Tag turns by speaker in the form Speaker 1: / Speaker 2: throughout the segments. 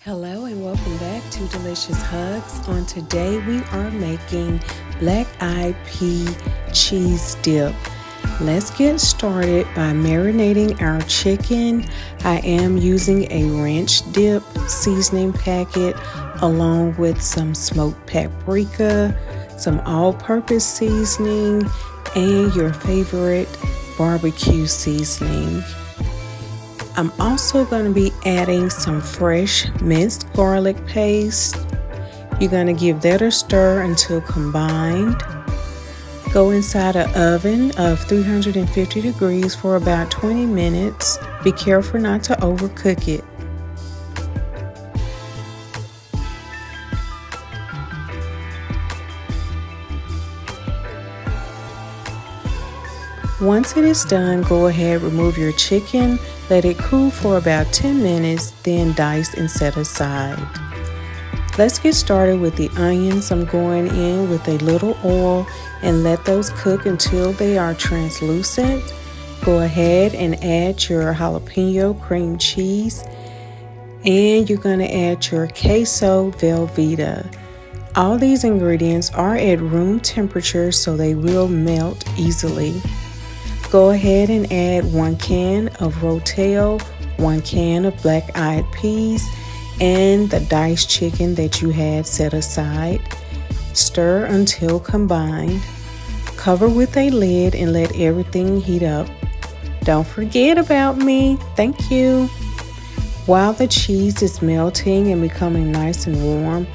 Speaker 1: Hello and welcome back to Delicious Hugs. On today we are making black eyed pea cheese dip. Let's get started by marinating our chicken. I am using a ranch dip seasoning packet along with some smoked paprika, some all-purpose seasoning, and your favorite barbecue seasoning. I'm also going to be adding some fresh minced garlic paste. You're going to give that a stir until combined. Go inside an oven of 350 degrees for about 20 minutes. Be careful not to overcook it. Once it is done, go ahead, remove your chicken, let it cool for about 10 minutes, then dice and set aside. Let's get started with the onions. I'm going in with a little oil and let those cook until they are translucent. Go ahead and add your jalapeno cream cheese, and you're going to add your Queso Velveeta. All these ingredients are at room temperature, so they will melt easily. Go ahead and add 1 can of rotel, 1 can of black eyed peas, and the diced chicken that you had set aside. Stir until combined. Cover with a lid and let everything heat up. Don't forget about me. Thank you. While the cheese is melting and becoming nice and warm,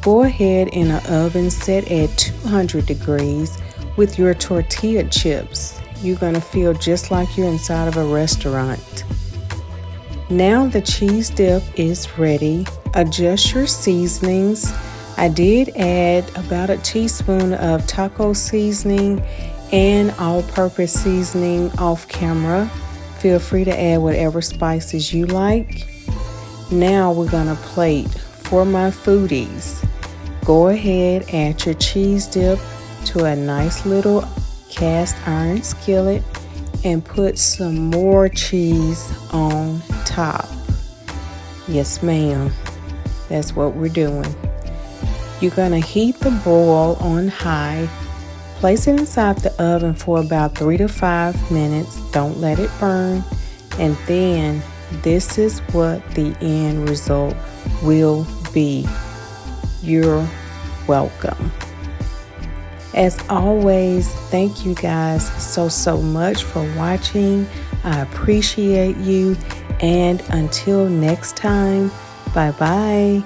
Speaker 1: go ahead in an oven set at 200 degrees with your tortilla chips. You're going to feel just like you're inside of a restaurant. Now the cheese dip is ready. Adjust your seasonings. I did add about a teaspoon of taco seasoning and all-purpose seasoning off camera. Feel free to add whatever spices you like. Now we're going to plate. For my foodies, go ahead, add your cheese dip to a nice little cast iron skillet and put some more cheese on top. Yes, ma'am. That's what we're doing. You're going to heat the broil on high. Place it inside the oven for about 3 to 5 minutes. Don't let it burn. And then this is what the end result will be. You're welcome. As always, thank you guys so much for watching. I appreciate you. And until next time, bye-bye.